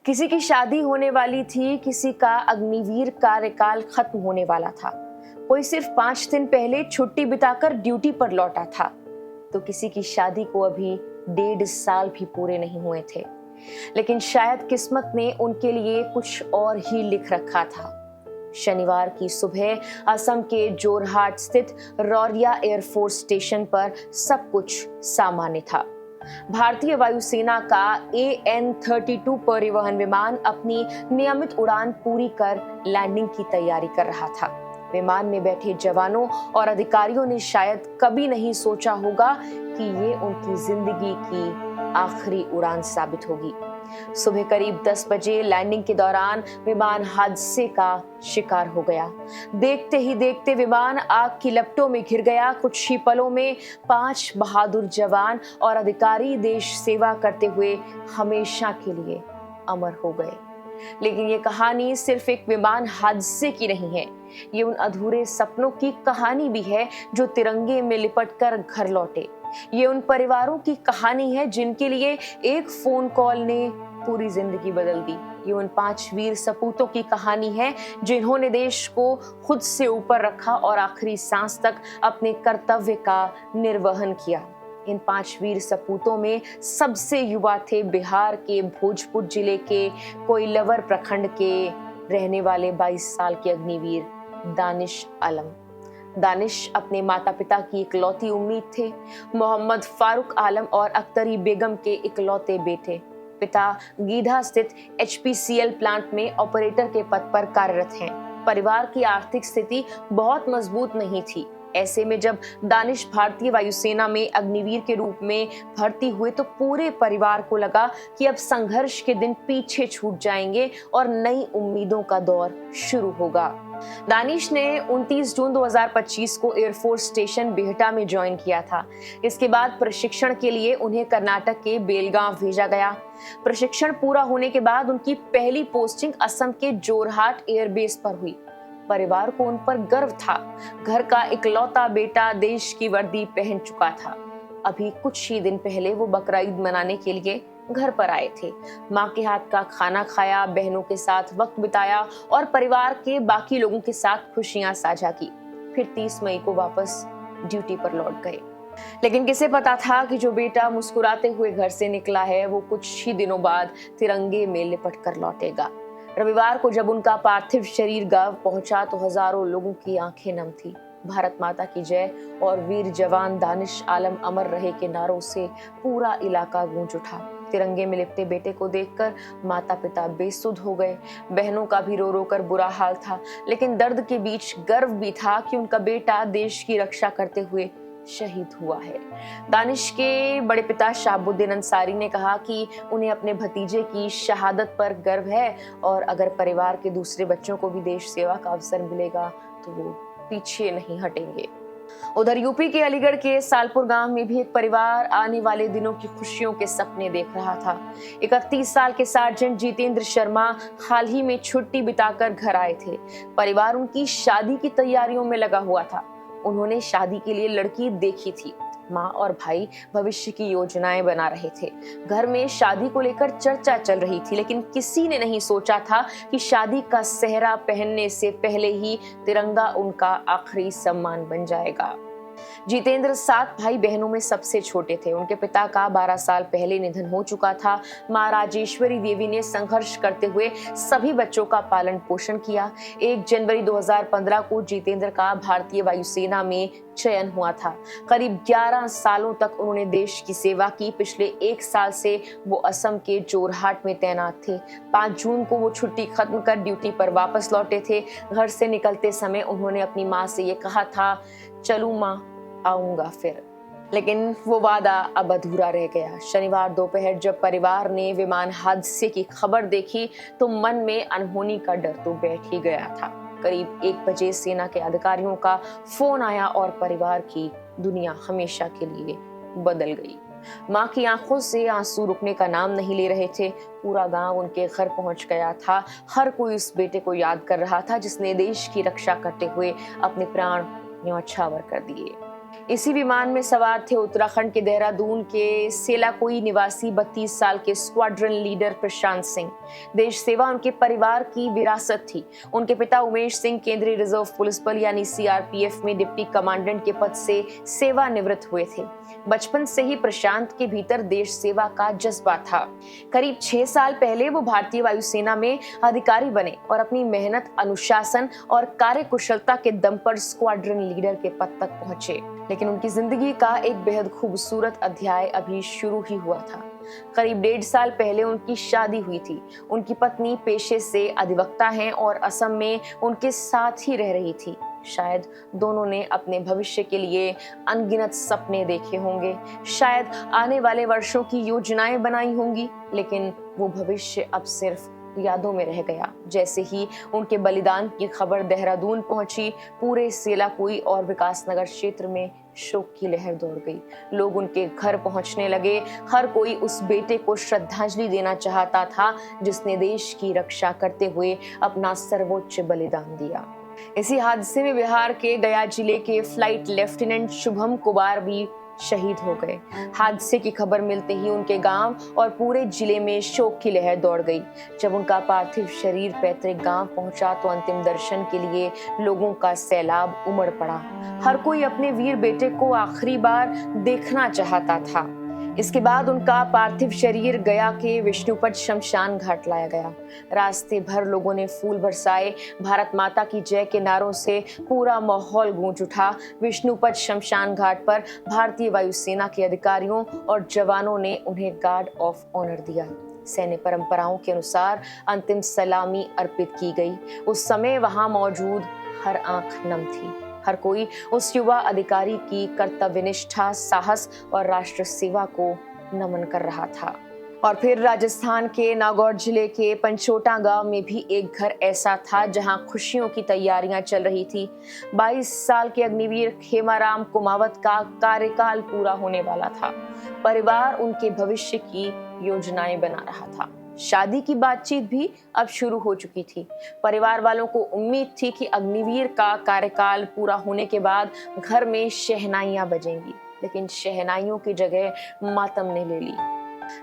किसी की शादी होने वाली थी, किसी का अग्निवीर कार्यकाल खत्म होने वाला था। कोई सिर्फ 5 दिन पहले छुट्टी बिताकर ड्यूटी पर लौटा था, तो किसी की शादी को अभी 1.5 साल भी पूरे नहीं हुए थे। लेकिन शायद किस्मत ने उनके लिए कुछ और ही लिख रखा था। शनिवार की सुबह असम के जोरहाट स्थित रौरिया एयरफोर्स स्टेशन पर सब कुछ सामान्य था। भारतीय वायुसेना का AN-32 परिवहन विमान अपनी नियमित उड़ान पूरी कर लैंडिंग की तैयारी कर रहा था। विमान में बैठे जवानों और अधिकारियों ने शायद कभी नहीं सोचा होगा कि ये उनकी जिंदगी की आखिरी उड़ान साबित होगी। सुबह करीब 10 बजे लैंडिंग के दौरान विमान हादसे का शिकार हो गया। देखते ही देखते विमान आग की लपटों में घिर गया। कुछ ही पलों में 5 बहादुर जवान और अधिकारी देश सेवा करते हुए हमेशा के लिए अमर हो गए। लेकिन ये कहानी सिर्फ एक विमान हादसे की नहीं है, ये उन अधूरे सपनों की कहानी भी है जो तिरंगे में लिपटकर घर लौटे। ये उन परिवारों की कहानी है जिनके लिए एक फोन कॉल ने पूरी जिंदगी बदल दी। ये उन 5 वीर सपूतों की कहानी है जिन्होंने देश को खुद से ऊपर रखा और आखिरी सांस तक अपने कर्तव्य का निर्वहन किया। इन 5 वीर सपूतों में सबसे युवा थे बिहार के भोजपुर जिले के कोइलवर प्रखंड के रहने वाले 22 साल के अग्निवीर दानिश आलम। दानिश अपने माता पिता की इकलौती उम्मीद थे। मोहम्मद फारूक आलम और अख्तरी बेगम के इकलौते बेटे। पिता गीधा स्थित HPCL प्लांट में ऑपरेटर के पद पर कार्यरत हैं। परिवार की आर्थिक स्थिति बहुत मजबूत नहीं थी। ऐसे में जब दानिश भारतीय वायुसेना में अग्निवीर के रूप में भर्ती हुए तो पूरे परिवार को लगा कि अब संघर्ष के दिन पीछे छूट जाएंगे और नई उम्मीदों का दौर शुरू होगा। दानिश ने 29 जून 2025 को एयरफोर्स स्टेशन बिहटा में ज्वाइन किया था। इसके बाद प्रशिक्षण के लिए उन्हें कर्नाटक के बेलगांव भेजा गया। प्रशिक्षण पूरा होने के बाद उनकी पहली पोस्टिंग असम के जोरहाट एयरबेस पर हुई। परिवार को उन पर गर्व था। घर का इकलौता बेटा देश की वर्दी पहन चुका था। अभी कुछ ही दिन पहले वो बकरीद मनाने के लिए घर पर आए थे। माँ के हाथ का खाना खाया, बहनों के साथ वक्त बिताया और परिवार के बाकी लोगों के साथ खुशियां साझा की। फिर 30 मई को वापस ड्यूटी पर लौट गए। लेकिन किसे पता था कि जो बेटा मुस्कुराते हुए घर से निकला है वो कुछ ही दिनों बाद तिरंगे में लिपट कर लौटेगा। रविवार को जब उनका पार्थिव शरीर गांव पहुंचा तो हजारों लोगों की आंखें नम थी। भारत माता की जय और वीर जवान दानिश आलम अमर रहे के नारों से पूरा इलाका गूंज उठा। तिरंगे में लिपटे बेटे को देखकर माता पिता बेसुध हो गए। बहनों का भी रो रो कर बुरा हाल था, लेकिन दर्द के बीच गर्व भी था कि उनका बेटा देश की रक्षा करते हुए शहीद हुआ है। दानिश के बड़े पिता शाहबुद्दीन अंसारी ने कहा कि उन्हें अपने भतीजे की शहादत पर गर्व है और अगर परिवार के दूसरे बच्चों को भी देश सेवा का अवसर मिलेगा तो वो पीछे नहीं हटेंगे। उधर यूपी के अलीगढ़ के सालपुर गांव में भी एक परिवार आने वाले दिनों की खुशियों के सपने देख रहा था। 31 साल के सार्जेंट जितेंद्र शर्मा हाल ही में छुट्टी बिताकर घर आए थे। परिवार उनकी शादी की तैयारियों में लगा हुआ था। उन्होंने शादी के लिए लड़की देखी थी। माँ और भाई भविष्य की योजनाएं बना रहे थे। घर में शादी को लेकर चर्चा चल रही थी, लेकिन किसी ने नहीं सोचा था कि शादी का सेहरा पहनने से पहले ही तिरंगा उनका आखिरी सम्मान बन जाएगा। जितेंद्र 7 भाई बहनों में सबसे छोटे थे। उनके पिता का 12 साल पहले निधन हो चुका था। माँ राजेश्वरी देवी ने संघर्ष करते हुए सभी बच्चों का पालन पोषण किया। 1 जनवरी 2015 को जितेंद्र का भारतीय वायुसेना में चयन हुआ था। करीब 11 सालों तक उन्होंने देश की सेवा की। पिछले 1 साल से वो असम के जोरहाट में तैनात थे। 5 जून को वो छुट्टी खत्म कर ड्यूटी पर वापस लौटे थे। घर से निकलते समय उन्होंने अपनी माँ से ये कहा था, चलूं माँ, आऊंगा फिर। लेकिन वो वादा अब अधूरा रह गया। शनिवार दोपहर जब परिवार ने विमान हादसे की खबर देखी तो मन में अनहोनी का डर तो बैठ ही गया था। करीब 1 बजे सेना के अधिकारियों का फोन आया और परिवार की दुनिया हमेशा के लिए बदल गई। माँ की आंखों से आंसू रुकने का नाम नहीं ले रहे थे। पूरा गांव उनके घर पहुंच गया था। हर कोई उस बेटे को याद कर रहा था जिसने देश की रक्षा करते हुए अपने प्राण न्यौछावर कर दिए। इसी विमान में सवार थे उत्तराखंड के देहरादून के सेलाकोई निवासी 32 साल के स्क्वाड्रन लीडर प्रशांत सिंह। देश सेवा उनके परिवार की विरासत थी। उनके पिता उमेश सिंह केंद्रीय रिजर्व पुलिस बल यानी सीआरपीएफ में डिप्टी कमांडेंट के पद से सेवानिवृत्त हुए थे। बचपन से ही प्रशांत के भीतर देश सेवा का जज्बा था। करीब 6 साल पहले वो भारतीय वायुसेना में अधिकारी बने और अपनी मेहनत, अनुशासन और कार्यकुशलता के दम पर स्क्वाड्रन लीडर के पद तक पहुंचे। लेकिन उनकी जिंदगी का एक बेहद खूबसूरत अध्याय अभी शुरू ही हुआ था। करीब 1.5 साल पहले उनकी शादी हुई थी। उनकी पत्नी पेशे से अधिवक्ता हैं और असम में उनके साथ ही रह रही थी। शायद दोनों ने अपने भविष्य के लिए अनगिनत सपने देखे होंगे, शायद आने वाले वर्षों की योजनाएं बनाई होंगी, लेकिन वो भविष्य अब सिर्फ यादों में रह गया। जैसे ही उनके बलिदान की खबर देहरादून पहुंची, पूरे सेलाकोई और विकासनगर क्षेत्र में शोक की लहर दौड़ गई। लोग उनके घर पहुंचने लगे। हर कोई उस बेटे को श्रद्धांजलि देना चाहता था जिसने देश की रक्षा करते हुए अपना सर्वोच्च बलिदान दिया। इसी हादसे में बिहार के गया जिले के फ्लाइट लेफ्टिनेंट शुभम कुमार भी शहीद हो गए। हादसे की खबर मिलते ही उनके गांव और पूरे जिले में शोक की लहर दौड़ गई। जब उनका पार्थिव शरीर पैतृक गांव पहुंचा तो अंतिम दर्शन के लिए लोगों का सैलाब उमड़ पड़ा। हर कोई अपने वीर बेटे को आखिरी बार देखना चाहता था। इसके बाद उनका पार्थिव शरीर गया के विष्णुपद शमशान घाट लाया गया। रास्ते भर लोगों ने फूल बरसाए। भारत माता की जय के नारों से पूरा माहौल गूंज उठा। विष्णुपद शमशान घाट पर भारतीय वायुसेना के अधिकारियों और जवानों ने उन्हें गार्ड ऑफ ऑनर दिया। सैन्य परंपराओं के अनुसार अंतिम सलामी अर्पित की गई। उस समय वहां मौजूद हर आंख नम थी। हर कोई उस युवा अधिकारी की कर्तव्यनिष्ठा, साहस और राष्ट्र सेवा को नमन कर रहा था। और फिर राजस्थान के नागौर जिले के पंचोटा गांव में भी एक घर ऐसा था जहां खुशियों की तैयारियां चल रही थी। 22 साल के अग्निवीर खेमाराम कुमावत का कार्यकाल पूरा होने वाला था। परिवार उनके भविष्य की योजनाएं बना रहा था। शादी की बातचीत भी अब शुरू हो चुकी थी। परिवार वालों को उम्मीद थी कि अग्निवीर का कार्यकाल पूरा होने के बाद घर में शहनाइयां बजेंगी, लेकिन शहनाइयों की जगह मातम ने ले ली।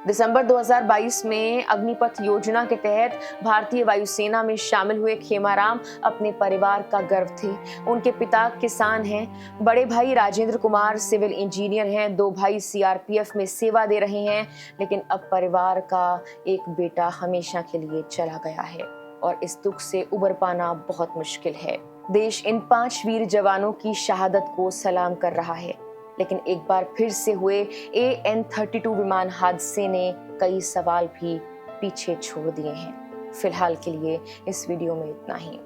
दिसंबर 2022 में अग्निपथ योजना के तहत भारतीय वायुसेना में शामिल हुए खेमाराम अपने परिवार का गर्व थे। उनके पिता किसान हैं, बड़े भाई राजेंद्र कुमार सिविल इंजीनियर हैं, 2 भाई सीआरपीएफ में सेवा दे रहे हैं। लेकिन अब परिवार का एक बेटा हमेशा के लिए चला गया है और इस दुख से उबर पाना बहुत मुश्किल है। देश इन 5 वीर जवानों की शहादत को सलाम कर रहा है। लेकिन एक बार फिर से हुए AN-32 विमान हादसे ने कई सवाल भी पीछे छोड़ दिए हैं। फिलहाल के लिए इस वीडियो में इतना ही।